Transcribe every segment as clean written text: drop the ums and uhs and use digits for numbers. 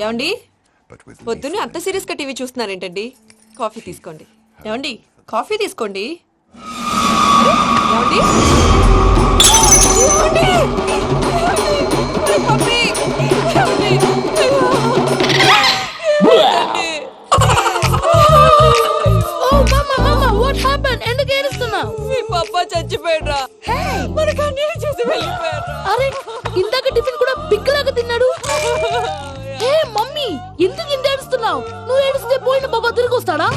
ఏమండి పొద్దున్నే అంత సీరియస్ గా టీవీ చూస్తున్నారేంటండి? కాఫీ తీసుకోండి. ఏమండి కాఫీ తీసుకోండి. అరే, ఏమండి? ఏమండి? పప్పి! ఏమండి? ఏమండి? ఎందుకు ఏడుస్తున్నావు? మీ పప్ప చచ్చిపోయాడ్రా. మనకు అన్యాయం చేసి వెళ్ళిపోయాడ్రా. అరే ఇందాక టిఫిన్ కూడా బిగ్గలాగా తిన్నాడు. హే మమ్మీ, ఎందుకు ఇంత ఏడుస్తున్నావు? నువ్వు ఏడిస్తే పోయిన బాబా తిరిగి వస్తాడా?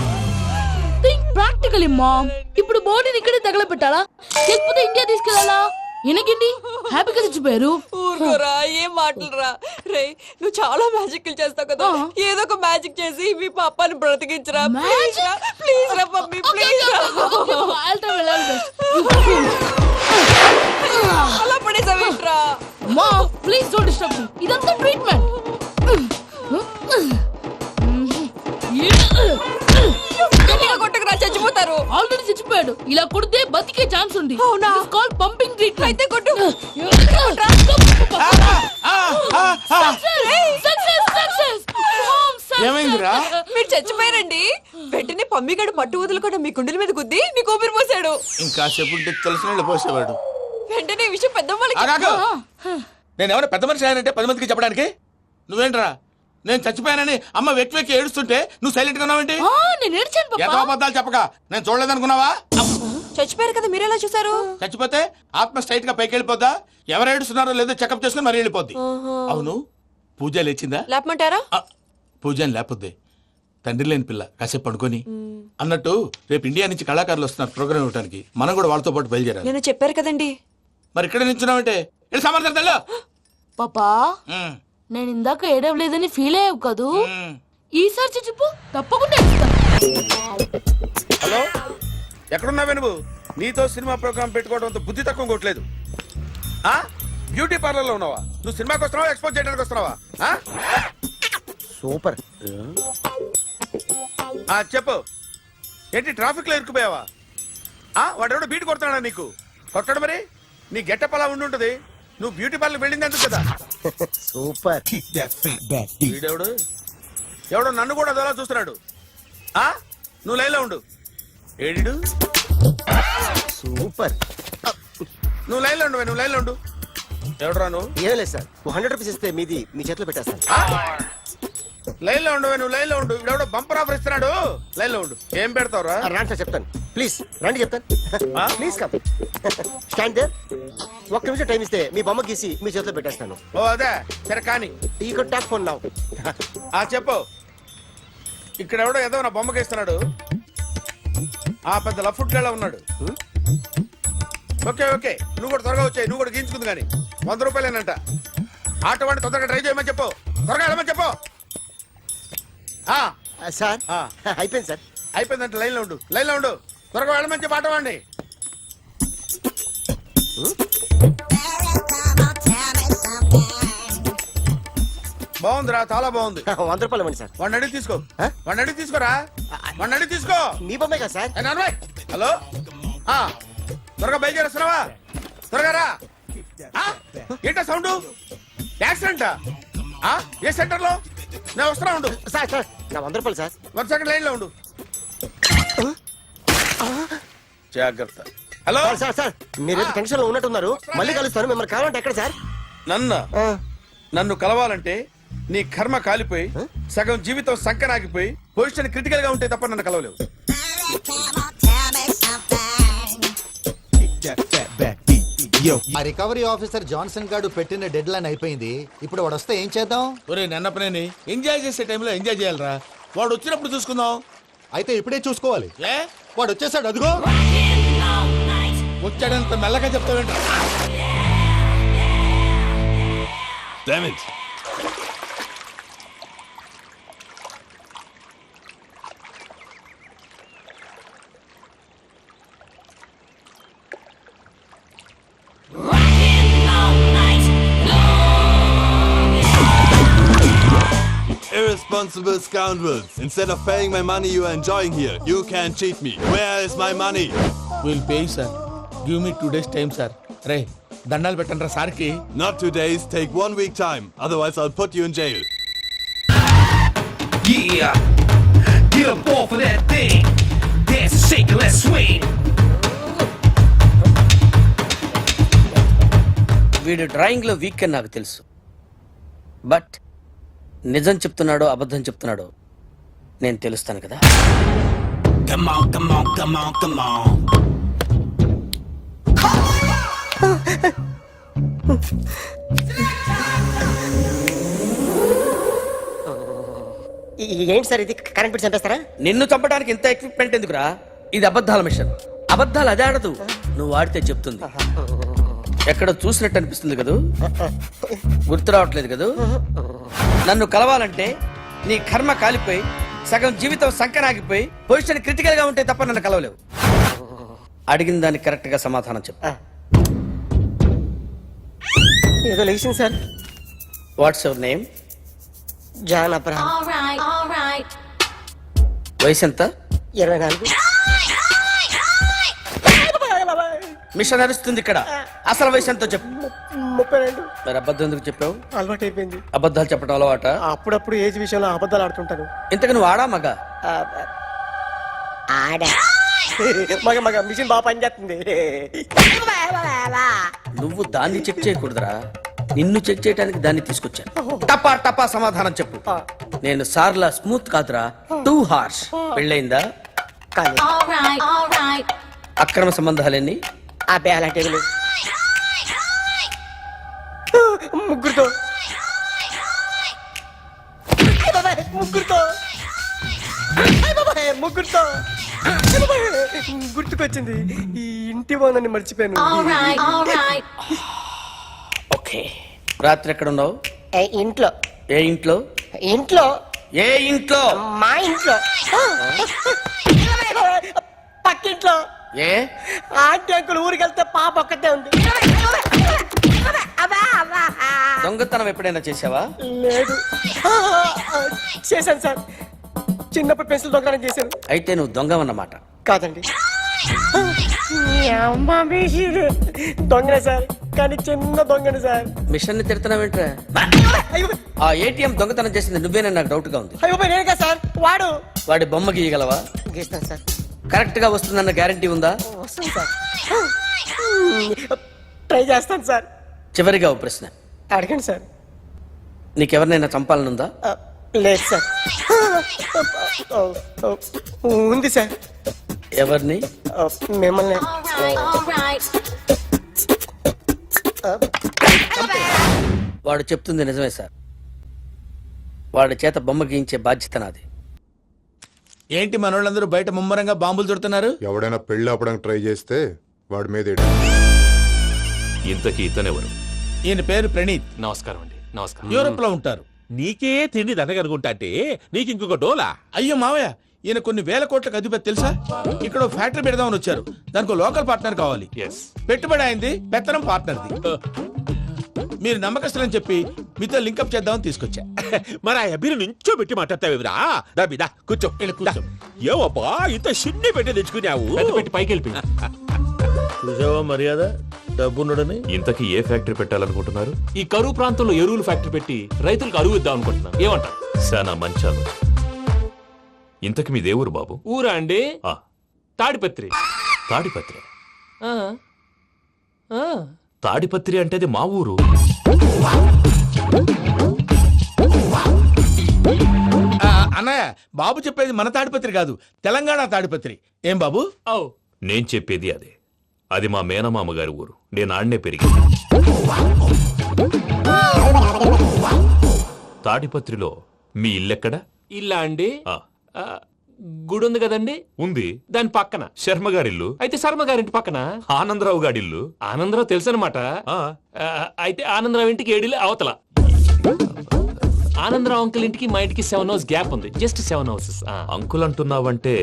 Think practically mom. ఇప్పుడు బాడీని ఇక్కడే తగలబెట్టాలా లేకపోతే ఇండియా తీసుకెళ్లాలా? ఎనకండి హ్యాపీగా చచ్చిపోయారు. ఊరుకోరా, ఏం మాటలురా. రే, నువ్వు చాలా మ్యాజిక్ చేస్తావు కదా, ఏదో ఒక మ్యాజిక్ చేసి మీ పాపాని బ్రతికించరా. ప్లీజ్ రా మమ్మీ, ప్లీజ్ రా. అలా పడేసావేంట్రా? మా ప్లీజ్ డోంట్ డిస్టర్బ్ మీ. ఇదంతా ట్రీట్మెంట్. గట్టిగా కొట్టకురా, చచ్చిపోతారు. ఆల్రెడీ చచ్చిపోయాడు. ఇలా కొడితే బతికే ఛాన్స్ ఉంది. అవునా? It's called pumping treatment. అయితే కొట్టు. ఏమైందిరా? మీరు చచ్చిపోయారండి. వెంటనే పమ్మిగాడు పట్టు వదులుకుండా మీ గుండెల మీద గుద్ది మీకు ఊపిరి పోసాడు. ఇంకా చెప్పుంటే తెలిసిన పోసేవాడు. వెంటనే ఈ విషయం పెద్ద నేను ఎవరైనా పెద్ద మనిషి అయ్యానంటే 10 మందికి చెప్పడానికి. నువ్వేంట్రా నేను చచ్చిపోయానని అమ్మ వెక్కి వెక్కి ఏడుస్తుంటే నువ్వు సైలెంట్ గా ఉన్నావేంటి? నేను ఏడ్చాను పాపా. ఎంతో అబద్ధాలు చెప్పక నేను చూడలేదనుకున్నావా? చచ్చిపోయారు కదా, మీరెలా చూసారు? చచ్చిపోతే ఆత్మ స్ట్రైట్ గా పైకి వెళ్ళిపోద్దా? ఎవరు ఏడుస్తున్నారో లేదో చెకప్ చేసుకుని మరి వెళ్ళిపోద్ది. అవును, పూజ లేచిందా? లేపమంటారా? పూజ అని లేకపోద్ది. తండ్రి లేని పిల్ల కాసేపు పడుకొని. అన్నట్టు రేపు ఇండియా నుంచి కళాకారులు వస్తున్నారు ప్రోగ్రామ్ ఇవ్వడానికి. మనం కూడా వాళ్ళతో పాటు బయలుదేరాలి. నేను చెప్పారు కదండి. మరి ఇక్కడ నిల్చున్నావంటే సమాధానం. పాపా నేను ఇందాక ఏడవలేదని ఫీల్ అయ్యావు కదూ. ఈసారి చచ్చిపో, తప్పకుండా ఏడుస్తా. హలో, ఎక్కడున్నావే నువ్వు? నీతో సినిమా ప్రోగ్రామ్ పెట్టుకోవడంతో బుద్ధి తక్కువ కొట్టలేదు. బ్యూటీ పార్లర్ లో ఉన్నావా? నువ్వు సినిమాకి వస్తున్నావా, ఎక్స్పోజ్ చేయడానికి వస్తున్నావా? సూపర్. చెప్పు, ఏంటి ట్రాఫిక్ లో ఇరుక్కుపోయావా? వాడెవడో బీట్ కొడుతున్నాడా నీకు? కొట్టడు మరి. నీ గెట్టప్ అలా ఉండుంటది. నువ్వు బ్యూటీ పార్లర్ వెళ్ళింది ఎందుకు కదా? సూపర్. వీడెవడు? ఎవడో నన్ను కూడా అదోలా చూస్తున్నాడు. నువ్వు లైన్లో ఉండు. ఏడిడు? సూపర్. నువ్వు లైన్లో ఉండు, నువ్వు లైన్లో ఉండు. ఎవడరా నువ్వు? ఏం లేదు సార్, 100 రూపీస్ ఇస్తే మీది మీ చేతిలో పెట్టేస్తాను. లైన్లో ఉండు, నువ్వు లైన్లో ఉండు. ఇవిడెవడో బంపర్ ఆఫర్ ఇస్తున్నాడు. లైన్లో ఉండు. ఏం పెడతావురా? రాండి సార్, చెప్తాను. ప్లీజ్ రండి, చెప్తాను. Please come. Stand there. ఒక్క నిమిషం టైం ఇస్తే మీ బొమ్మ గీసి మీ చేతిలో పెట్టేస్తాను. ఓ అదే సరే, కానీ ఈ కుడ్ టాక్ ఫోన్ నౌ. చెప్పు. ఇక్కడ ఎవడో ఏదో నా బొమ్మకి ఇస్తున్నాడు. పెద్ద లఫుట్ గళ్ళ ఉన్నాడు. ఓకే ఓకే, నువ్వు కూడా త్వరగా వచ్చాయి. నువ్వు కూడా గీంచుకుంది కానీ 100 రూపాయలేనంట. ఆటో వాడిని తొందరగా ట్రై చేయమని చెప్పు. త్వరగా వెళ్ళమని చెప్పు. సార్ అయిపోయింది సార్. అయిపోయిందంట. లైన్లో ఉండు, లైన్లో ఉండు. త్వరగా వెళ్ళమని చెప్పు ఆటో వాడిని. బాగుందిరా, చాలా బాగుంది. 100 రూపాయలు ఇవ్వండి సార్. వాడిని అడిగి తీసుకో. వాడిని అడిగి తీసుకోరా. వాడిని అడిగి తీసుకో. మీ బొమ్మే కదా సార్. హలో, త్వరగా బయలుదేరేస్తున్నావా? త్వరగా రా. ఏంటా సౌండ్? యాక్సిడెంట్? ఏ సెంటర్ లో? నేను వస్తున్నా ఉండు. సార్ సార్ నా 100 రూపాయలు సార్. 1 సెకండ్ లైన్ లో ఉండు. జాగ్రత్త. హలో సార్ సార్ మీరేదో టెన్షన్ లో ఉన్నట్టున్నారు. మళ్ళీ కలుస్తాను. మిమ్మల్ని కావాలంటే ఎక్కడ సార్? నన్ను కలవాలంటే నీ కర్మ కాలిపోయి సగం జీవితం సంకనాగిపోయి పొజిషన్ క్రిటికల్ గా ఉంటే తప్ప నన్ను కలవలేవు. ఆ రికవరీ ఆఫీసర్ జాన్సన్ గారు పెట్టిన డెడ్ లైన్ అయిపోయింది. ఇప్పుడు వాడు వస్తే ఏం చేద్దాం? ఒరే నన్నపనేని, ఎంజాయ్ చేసే టైంలో ఎంజాయ్ చేయాలరా. వాడు వచ్చినప్పుడు చూసుకుందాం. అయితే ఇప్పుడే చూసుకోవాలి. ఏ వాడు వచ్చేసాడు, అదిగో. వచ్చాడంత మెల్లగా చెప్తావేంట? Damn it. Irresponsible scoundrels. Instead of paying my money you are enjoying here, you can't cheat me. Where is my money? We'll pay, sir. Give me 2 days time, sir. Ray, దండాలు పెట్టండి రా సార్కి. Not 2 days, take 1 week time. Otherwise I'll put you in jail. Yeah, get up off of that thing. Dance and shake and let's swing. వీడు డ్రాయింగ్లో week అని నాకు తెలుసు, but నిజం చెప్తున్నాడో అబద్ధం చెప్తున్నాడో నేను తెలుస్తాను కదా. Come on, come on, come on, come on. ఏంటి సార్ ఇది, కరెంట్ బిల్ చంపేస్తారా? నిన్ను చంపడానికి ఇంత ఎక్విప్మెంట్ ఎందుకురా? ఇది అబద్ధాల మిషన్. అబద్ధాలు అదే ఆడదు, నువ్వు ఆడితే చెప్తుంది. ఎక్కడ చూసినట్టు అనిపిస్తుంది కదూ, గుర్తు రావట్లేదు కదూ. నన్ను కలవాలంటే నీ కర్మ కాలిపోయి సగం జీవితం సంకరాగిపోయి పొజిషన్ క్రిటికల్ గా ఉంటే తప్ప నన్ను కలవలేవు. అడిగిన దానికి కరెక్ట్ గా సమాధానం చెప్పు. ఏదో లేచింది sir. What's your name? John Abraham. వయసు ఎంత? 24. మిషన్ నడుస్తుంది ఇక్కడ. అసలు వయసు ఎంతో చెప్పు. 32. మరి అబద్ధం ఎందుకు చెప్పావు? అలవాటు అయిపోయింది. అబద్ధాలు చెప్పడం అలవాట? అప్పుడప్పుడు ఏజ్ విషయంలో అబద్ధాలు ఆడుతుంటాను. ఇంతకు నువ్వు ఆడా మగ? ఆడా. మగ మిషన్ బాగా పనిచేస్తుంది. నువ్వు దాన్ని చెక్ చేయకూడదురా, నిన్ను చెక్ చేయడానికి దాన్ని తీసుకొచ్చాను. టపా టపా సమాధానం చెప్పు. నేను సార్లా స్మూత్ కాదురా, టూ హార్ష్. పెళ్ళయిందా? కానీ అక్రమ సంబంధాలన్నీ? అబ్బే అలాంటి ఏమీ లేవు. ముగ్గురుతో ముగ్గురుతో గుర్తుకొచ్చింది. ఈ ఇంటి బాగుందని మర్చిపోయాను. ఓకే. రాత్రి ఎక్కడ ఉన్నావు? ఇంట్లో. ఏ ఇంట్లో? ఇంట్లో. ఏ ఇంట్లో? మా ఇంట్లో. పక్కింట్లో. ఏ ఆంటీ అంకుల్ ఊరికి వెళ్తే పాప ఒక్కతే ఉంది. దొంగతనం ఎప్పుడైనా చేసావా? లేదు. చేశాను సార్, చిన్నప్పుడు పెన్సిల్ దొంగతనం చేశాను. అయితే నువ్వు దొంగవన్నమాట. కాదండి, దొంగనే సార్, కానీ చిన్న దొంగని సార్. మిషన్ ని తిడుతున్నావేంట్రా? ఆ ఏటీఎం దొంగతనం చేసింది నువ్వేనని నాకు డౌట్ గా ఉంది. అయ్యో నేను కదా సార్, వాడు. వాడి బొమ్మ గీయగలవా? గీస్తాను సార్. కరెక్ట్ గా వస్తుందన్న గ్యారంటీ ఉందా? వస్తాను సార్, ట్రై చేస్తాను సార్. చివరిగా ఓ ప్రశ్న అడగండి సార్. నీకెవరినైనా చంపాలనుందా? లేదు సార్. ఉంది సార్. ఎవరిని? మిమ్మల్ని. వాడు చెప్తుంది నిజమే సార్. వాడి చేత బొమ్మ గీయించే బాధ్యత నాది. ఏంటి మనోళ్ళందరూ బయట ముమ్మరంగా బాంబులు దొరుకుతున్నారు? ఎవడైనా పెళ్లి ఆపడానికి ట్రై చేస్తే వాడి మీద ఇంతకీ ఇతనెవరు? ఈయన పేరు ప్రణీత్. నమస్కారం అండి. నమస్కారం. యూరోప్ లో ఉంటారు. నీకే తిండి దండగనుకుంటా అంటే నీకు ఇంకొక డోలా? అయ్యో మావయ్య, ఈయన కొన్ని వేల కోట్లకు అధిపతి తెలుసా? ఇక్కడ ఓ ఫ్యాక్టరీ పెడదామని వచ్చారు. దానికి లోకల్ పార్ట్నర్ కావాలి. పెట్టుబడి అయింది, పెత్తనం పార్ట్నర్ది. మీరు నమ్మకస్తులని చెప్పి మీతో లింకప్ చేద్దామని తీసుకొచ్చా. మరి ఆ అబ్బిని నుంచో పెట్టి మాట్లాడతావురా? దాబిదా కూర్చో. ఏవబ్బా ఇంత షిన్ని పెట్టి తెచ్చుకున్నావు? పెట్టి పైకి వెళ్ళి చూసావా మర్యాద, డబ్బున్నడని. ఇంతకీ ఏ ఫ్యాక్టరీ పెట్టాలనుకుంటున్నారు? ఈ కరువు ప్రాంతంలో ఎరువులు ఫ్యాక్టరీ పెట్టి రైతులకు అరువు ఇద్దాం అనుకుంటున్నాను. ఏమంటారు? శానా మంచాలు. ఇంతకి మీ దేవురు బాబు? ఊరా అండి? తాడిపత్రి. తాడిపత్రి? తాడిపత్రి అంటే అది మా ఊరు. అన్నయ్య, బాబు చెప్పేది మన తాడిపత్రి కాదు, తెలంగాణ తాడిపత్రి. ఏం బాబు? నేను చెప్పేది అదే. అది మా మేనమామ గారి ఊరు. నేను ఆడనే పెరిగింది. తాడిపత్రిలో మీ ఇల్లెక్కడ? ఇల్లా అండి? గుడి ఉంది కదండి. ఉంది. దాని పక్కన శర్మ గారిల్లు. అయితే శర్మ గారింటి పక్కన ఆనందరావు గారిల్లు. ఆనందరావు తెలుసు అనమాట. అయితే ఆనందరావు ఇంటికి ఏడిలే అవతల. ఆనందరావు అంకుల్ ఇంటికి మా ఇంటికి 7 hours గ్యాప్ ఉంది. Just 7 houses. అంకుల్ అంటున్నావంటే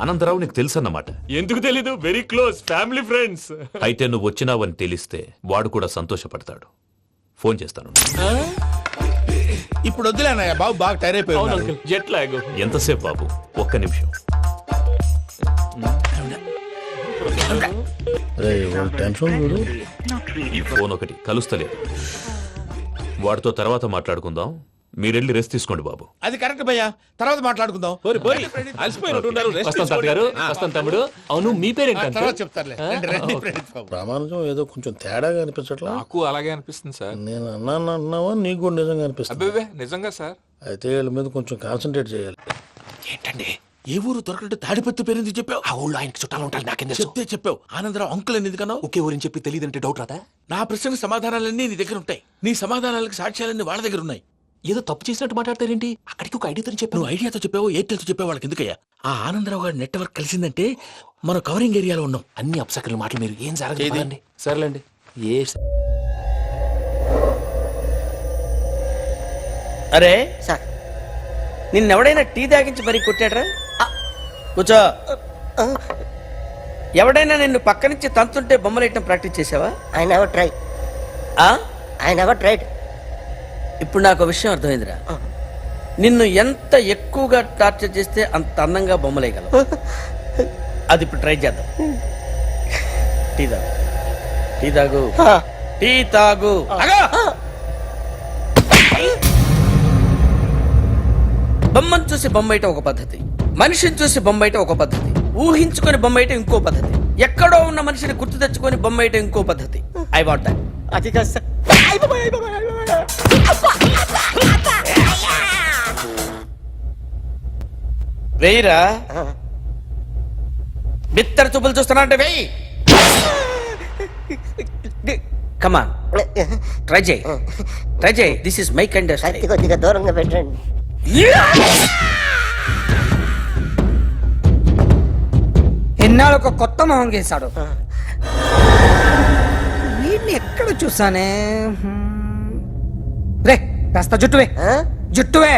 ఆనందరావు నీకు తెలుసు అన్నమాట. ఎందుకు తెలీదు? Very close family friends. అయితే నువ్వు వచ్చినావని తెలిస్తే వాడు కూడా సంతోషపడతాడు. ఫోన్ చేస్తాను. ఇప్పుడు వద్దులే అన్నయ్య, బాబు బాగా టైర్ అయిపోయాడు. Jet lag. ఎంతసేపు బాబు? ఒక్క నిమిషం. ఈ ఫోన్ ఒకటి కలుస్తలేదు. వాడితో తర్వాత మాట్లాడుకుందాం. మీరెళ్ళి రెస్ట్ తీసుకోండి బాబు. అది కరెక్ట్ భయ్యా, తర్వాత మాట్లాడుకుందాం. వస్తాం తాత గారు, వస్తాం తమ్ముడు. అవును మీ పేరేంటి? తర్వాత చెప్తారులే. రండి, రండి, ప్రణీత్ బాబు. రామానుజం ఏదో కొంచెం తేడాగా అనిపించట్లా. నాకు అలాగే అనిపిస్తుంది సార్. నేను అన్నావా నీకు కూడా నిజంగా అనిపిస్తుంది? అబ్బే నిజంగా సార్. అయితే వీళ్ళ మీద కొంచెం కాన్సన్ట్రేట్ చేయాలి. ఏంటండి ఏ ఊరు దొరకట్టు తాడిపత్రి పేరు ఎందుకు చెప్పావు? ఆ ఊళ్ళో ఆయనకి చుట్టాలు ఉంటారు, నాకేం చెప్తే చెప్పావు. ఆనందరావు అంకుల్ అని ఎందుకన్నావు? ఒకే ఊరిని చెప్పి తెలియదంటే డౌట్ రాదా? నా ప్రశ్నకు సమాధానాలన్నీ నీ దగ్గర ఉంటాయి. నీ సమాధానాలకు సాక్ష్యాలన్నీ వాళ్ళ దగ్గర ఉన్నాయి. ఏదో తప్పు చేసినట్టు మాట్లాడతారేంటి? అక్కడికి ఒక ఐడియాతో చెప్పాను. నువ్వు ఐడియాతో చెప్పావు, ఎయిర్టెల్తో చెప్పావు, వాళ్ళకి ఎందుకయ్యా? ఆ ఆనందరావు గారి నెట్వర్క్ కలిసిందంటే మనం కవరింగ్ ఏరియాలో ఉన్నాం. అన్ని అప్సకర్ల మాటలు మీరు ఏం జరగదండి. సర్లేండి. అరే సార్ నిన్నెవడైనా టీ తాగించి మరీ కొట్టాడ్రా? కూర్చో. ఎవడైనా నిన్ను పక్క నుంచి తంతుంటే బొమ్మలేయటం ప్రాక్టీస్ చేసావా? I never try. I never tried. ఇప్పుడు నాకు విషయం అర్థమైందిరా. నిన్ను ఎంత ఎక్కువగా టార్చర్ చేస్తే అంత అందంగా బొమ్మలేయగలవు. అది ఇప్పుడు ట్రై చేద్దాం. టీ తాగు, టీ తాగు, టీ తాగు. బొమ్మను చూసి బొమ్మేయటం ఒక పద్ధతి, మనిషిని చూసి బొమ్మేయటం ఒక పద్ధతి, ఊహించుకొని బొమ్మేయటం ఇంకో పద్ధతి, ఎక్కడో ఉన్న మనిషిని గుర్తు తెచ్చుకొని బొమ్మేయటం ఇంకో పద్ధతి. I want that. అది కాదు సార్. వెయ్యిరా. బిత్తర చూపులు చూస్తున్నా అంటే వెయ్యి. కమాన్ ట్రై చేయి, ట్రై చేయి. This is my kind. కొద్దిగా దూరంగా పెట్టండి. ఎన్నాళ్ళు ఒక కొత్త మొహం గీశాడు. వీడిని ఎక్కడ చూసానే? రే కాస్త జుట్టువే, జుట్టువే.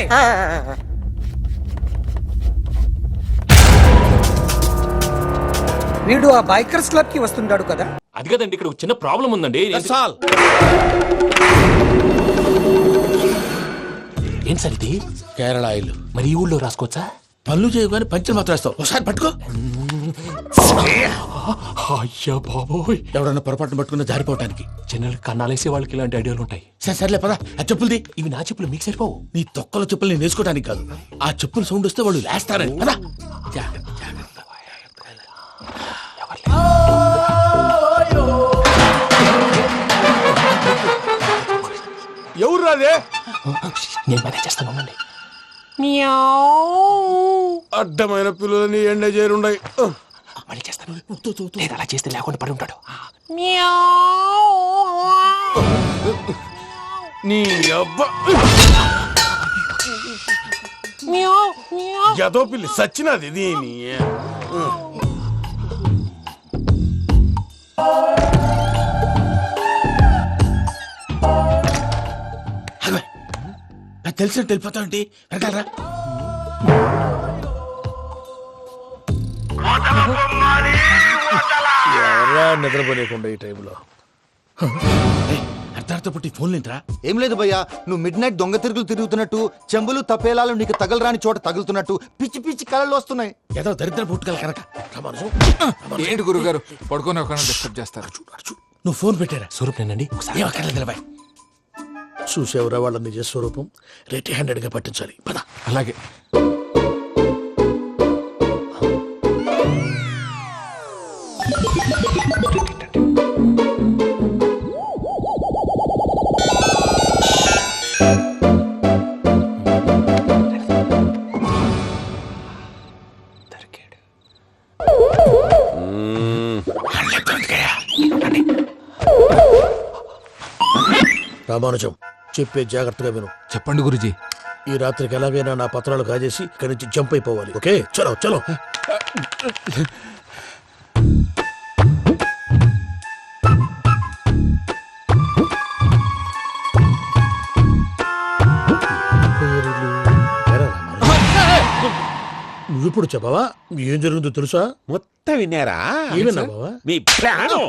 వీడు ఆ బైకర్స్ క్లబ్ కి వస్తుంటాడు కదా? అది కదండి, ఇక్కడ ఒక చిన్న ప్రాబ్లం ఉందండి. ఏం సార్ ఇది? కేరళ ఆయిల్. మరి ఈ ఊళ్ళో రాసుకోవచ్చా? పనులు చేయగానే పంచులు మాత్రం వేస్తావు. ఒకసారి పట్టుకో. అయ్యా బాబోయ్, ఎవడన్నా పొరపాటున పట్టుకున్న జారిపోవటానికి. జనరల్ కన్నాలేసే వాళ్ళకి ఇలాంటి ఐడియాలు ఉంటాయి. సర్లే పదా. ఆ చెప్పులది. ఇవి నా చెప్పులు, మీకు సరిపోవు. నీ తొక్కల చెప్పులు నేను వేసుకోవడానికి కాదు, ఆ చెప్పులు సౌండ్ వస్తే వాళ్ళు లేస్తారని. పదా. ఎవరు రాదే? నేను మేనేజ్ చేస్తాను, ఉండండి. అడ్డమైన పిల్లలని ఎండ చేరుండయి. మళ్ళీ చేస్తాను. లేదు అలా చేస్తే లేకుండా పడి ఉంటాడు. నీ అబ్బా ఎదో పిల్లి సచ్చినది దీని. తెలిసినట్టు వెళ్ళిపోతావంటి. వెనకాలరా. ఎవరా నిద్రపోలేకుండా ఈ టైంలో? అర్ధార్థ పుట్టి ఫోన్ లేంట్రా. ఏం లేదు భయ్యా, నువ్వు మిడ్ నైట్ దొంగ తిరుగులు తిరుగుతున్నట్టు, చెంబులు తపేలాలు నీకు తగలరాని చోట తగులుతున్నట్టు పిచ్చి పిచ్చి కళలు వస్తున్నాయి. ఏదో దరిద్ర పుట్టుకల కనుక. ఏంటి గురుగారు పడుకొని ఒక డిస్టర్బ్ చేస్తారు? నువ్వు ఫోన్ పెట్టారా? స్వరూప్ నేనండి. ఏం అక్కర్లేదు బాయ్. చూసేవరా వాళ్ళ నిజ స్వరూపం. రెట్టి హ్యాండెడ్ గా పట్టించాలి. పద. అలాగే. రామానుజం చెప్పే జాగ్రత్తగా విను. చెప్పండి గురుజీ. ఈ రాత్రికి ఎలాగైనా నా పత్రాలు కాజేసి ఇక్కడి నుంచి జంప్ అయిపోవాలి. ఓకే, చలో చలో. నువ్విప్పుడు చెప్పవా ఏం జరుగుతుందో తెలుసా? మొత్తం విన్నారా? ఏమన్నా బావా? మీ ప్రాణం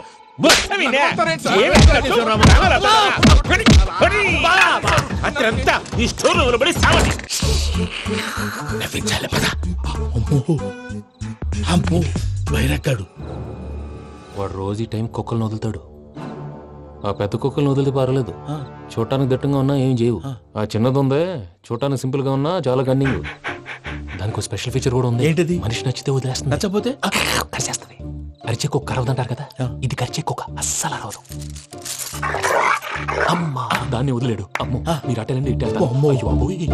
బైరక్కాడు. వాడు రోజు ఈ టైం కుక్కలను వదులుతాడు. ఆ పెద్ద కుక్కల్ని వదిలితే పర్లేదు, చూడటానికి దట్టంగా ఉన్నా ఏం చేయవు. ఆ చిన్నది ఉందే, చూడటానికి సింపుల్ గా ఉన్నా చాలా కన్నింగ్. దానికి ఒక స్పెషల్ ఫీచర్ కూడా ఉంది. ఏంటిది? మనిషి నచ్చితే వదిలేస్తుంది, నచ్చపోతే కరిచేస్తుంది. అరిచే కుక్క అరవదంటారు కదా, ఇది కరిచే కుక్క అస్సలు అరవదు. అమ్మా, దాన్ని వదిలేడు. అమ్మో, మీరు అటెండి ఇట్టే. అయ్యో అబ్బోయ్.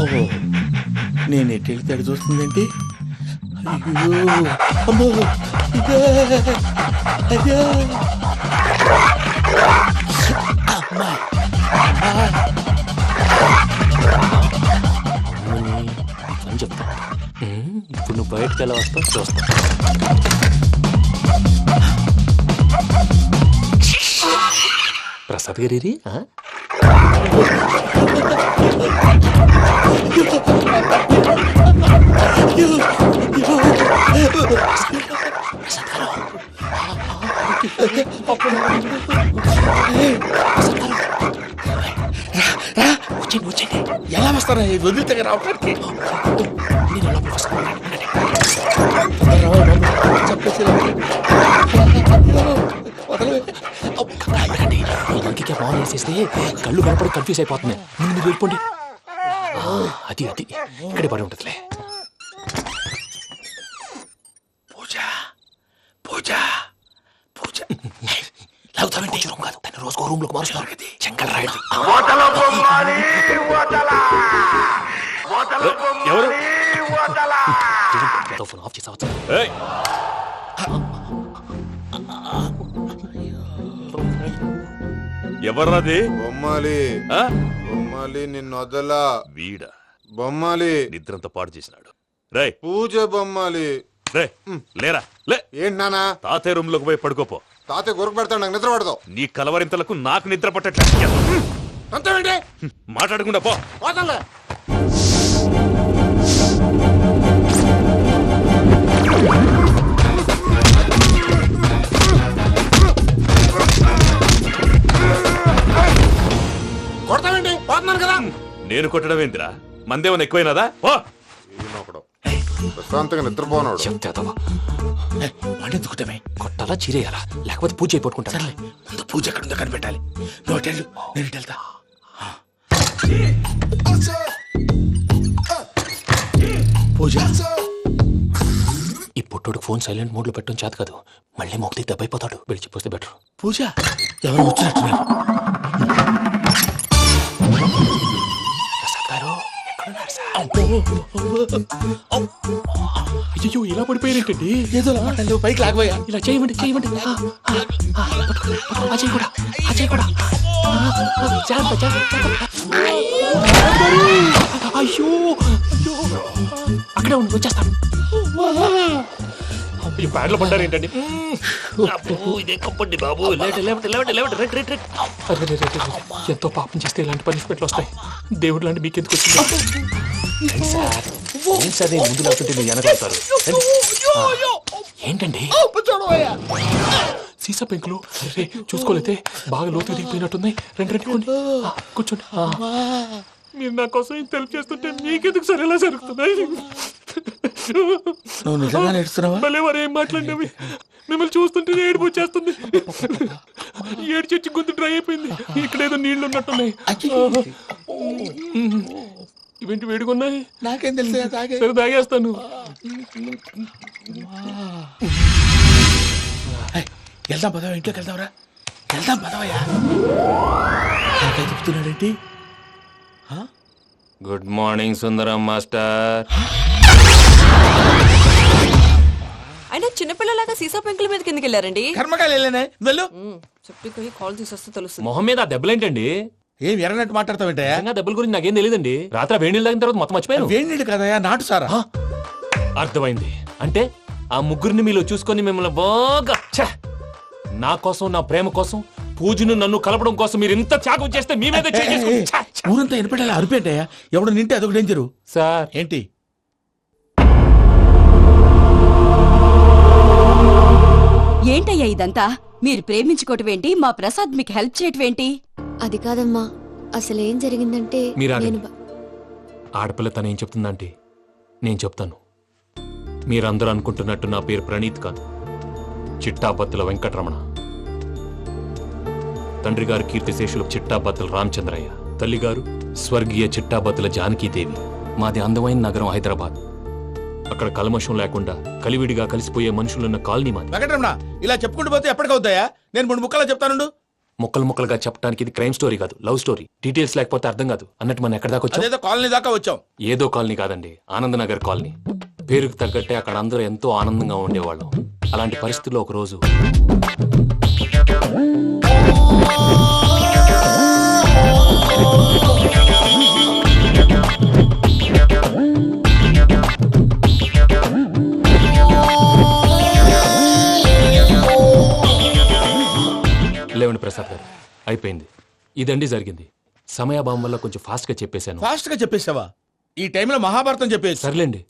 ఓహో, నేను ఎట్టి తడి చూస్తుందేంటి? అయ్యో అమ్మో, ఇదే, అదే. అమ్మా, అని చెప్తా. ఇప్పుడు నువ్వు బయటకు ఎలా వస్తావు చూస్తా. ప్రసాద్ గారి వచ్చేయండి. ఎలా వస్తారా వదిలితే రావడానికి? మంకికి బాగా వేసేస్తే కళ్ళు కనపడి కన్ఫ్యూజ్ అయిపోతున్నాయి. ముందు మీరు వెళ్ళిపోండి. అది అది ఇక్కడే పడి ఉంటుందిలే. పూజ పూజ పూజ లాగుతామంటే రూమ్ కాదు, తన రోజుకో రూమ్ లోకి మారుస్తున్నారు కదా. శంకర్ రాయుడు ఎవరు ఫోన్ ఆఫ్ చేసావచ్చు. ఎవర్రాది? బొమ్మాలి బొమ్మాలి నిన్ను వదలా. వీడ బొమ్మాలి నిద్రంతా పాడు చేసినాడు. రే పూజ బొమ్మాలి. రే లేరా లే. ఏంటి నానా? తాతయ్య రూమ్ లోకి పోయి పడుకోపో. తాతయ్య గురకు పెడతాడు, నాకు నిద్ర పడతావు. నీ కలవరింతలకు నాకు నిద్ర పట్టట్లేదు. అంతేంటి? మాట్లాడకుండా పో. పోతాలే. కొడతావేంటి? పోతున్నాను కదా. నేను కొట్టడం ఏంటిరా? మందేమన్నా ఎక్కువైనదా? ఓ ప్రశాంతంగా నిద్రపోనాడు. వాడెందుకుంటామే? కొట్టాలా చీరేయాలా, లేకపోతే పూజ అయిపోట్టుకుంటా. సర్లే, ముందు పూజ ఎక్కడుందో కనిపెట్టాలి. నువ్వు అటెండు, నేను ఇటు వెళ్తా. పూజ, ఈ పుట్టుడికి ఫోన్ సైలెంట్ మోడ్ లో పెట్టడం చేత కాదు, మళ్ళీ మొక్కి దెబ్బైపోతాడు. వెళ్ళి చెప్పొస్తే బెటర్. పూజ ఎవరు వచ్చినట్టున్నారు? ప్రసాద్ గారు ఎక్కడున్నారు సార్? అయ్యో, ఇలా పడిపోయినట్టండి. ఏదో లమాటలు పైకి లాగబోయా. ఇలా చేయమండి చేయమండి. అజయ్ కూడా, అజయ్ కూడా. జాగ్రత్త, జాగ్రత్త. అయ్యో అయ్యో, అక్కడే ఉండి వచ్చేస్తాను. ఈ బ్యాగ్లో పడ్డారు ఏంటండి? ఇదే కప్పండి బాబు. ఎంతో పాపం చేస్తే ఇలాంటి పనిష్మెంట్లు వస్తాయి. దేవుడు లాంటి మీకెందుకు వచ్చింది? సార్ ముందు లేకుంటే మీరు వెనకాడతారు. ఏంటండి సీసా పెంకులు? అరే చూసుకోలేతే బాగా లోతు దిగిపోయినట్టున్నాయి. రండి రండి కొండి, కూర్చోండి. మీరు నా కోసం ఇంత హెల్ప్ చేస్తుంటే మీకెందుకు సరే ఎలా జరుగుతున్నాయి? నువ్వు నిజంగా నేర్చుతున్నావా? మళ్ళీ వారు ఏం మాట్లాడినవి? మిమ్మల్ని చూస్తుంటే ఏడుపు వచ్చేస్తుంది. ఏడు చెట్టు గొంతు డ్రై అయిపోయింది. ఇక్కడ ఏదో నీళ్లు ఉన్నట్టున్నాయి. ఇవేంటి వేడుకున్నాయి? నాకేం తెలుసు, సరే తాగేస్తాను. వెళ్దాం పదవా, ఇంట్లోకి వెళ్దాంరా. వెళ్దాం పదవయ్యా. చెప్తున్నాడేంటి? గుడ్ మార్నింగ్ సుందరం మాస్టర్. అయినా చిన్నపిల్లలాగా సీసా పెంకుల మీద కిందకి వెళ్ళారండి. కర్మకాయలు వెళ్ళానే, వెళ్ళు. చెప్పి కాల్ తీసేస్తే తెలుస్తుంది. మొహం మీద ఆ దెబ్బలేంటండి? ఏం ఎర్రనట్టు మాట్లాడతావేంటయా? దెబ్బల గురించి నాకేం తెలియదండి. రాత్రి వేడి నీళ్ళు తాగిన తర్వాత మొత్తం మర్చిపోయాను. వేడి నీళ్ళు కదయా, నాటు సారా. అర్థమైంది. అంటే ఆ ముగ్గురిని మీలో చూసుకొని మిమ్మల్ని బాగా నా కోసం, నా ప్రేమ కోసం, పూజను నన్ను కలపడం కోసం మీరు ఇంత త్యాగం చేస్తే మీ మీద ఊరంతా ఎనపెట్టాలి అరిపేంటయా? ఎవడు నింటే అదొక డేంజరు. సార్ ఏంటి? ఏంటయ్యా ఇదంతా? మీరు ప్రేమించుకోవటం ఏంటి? మా ప్రసాద్ మీకు హెల్ప్ చేయటం ఏంటి? అది కాదమ్మా, అసలేం జరిగిందంటే మీరు ఆడపిల్ల తను ఏం చెప్తుందంటే నేను చెప్తాను. మీరందరూ అనుకుంటున్నట్టు నా పేరు ప్రణీత్ కాదు, చిట్టాబత్తుల వెంకటరమణ. తండ్రి గారు కీర్తిశేషులు చిట్టాబత్తుల రామచంద్రయ్య, తల్లిగారు స్వర్గీయ చిట్టాబత్తుల జానకీదేవి. మాది అందమైన నగరం హైదరాబాద్. అక్కడ కల్మషం లేకుండా కలివిడిగా కలిసిపోయే మనుషులున్న కాలనీ మాది. వెంకటరమణ ఇలా చెప్పుకుంటూ పోతే ఎప్పటికవుతాయా? నేను 3 ముక్కలా చెప్తానుండు. ముక్కలు ముక్కలుగా చెప్పడానికి ఇది క్రైమ్ స్టోరీ కాదు, లవ్ స్టోరీ. డీటెయిల్స్ లేకపోతే అర్థం కాదు. అన్నట్టు మనం ఎక్కడ దాకా వచ్చాం? అదేదో కాలనీ దాకా వచ్చాం. ఏదో కాలనీ కాదండి, ఆనందనగర్ కాలనీ. పేరుకు తగ్గట్టే అక్కడ అందరూ ఎంతో ఆనందంగా ఉండేవాళ్ళం. అలాంటి పరిస్థితుల్లో ఒక రోజు లేవండి ప్రసాద్ గారు, అయిపోయింది. ఇదండి జరిగింది. సమయాభావం వల్ల కొంచెం ఫాస్ట్ గా చెప్పేశాను. ఫాస్ట్ గా చెప్పేసావా? ఈ టైంలో మహాభారతం చెప్పేసి. సర్లేండి,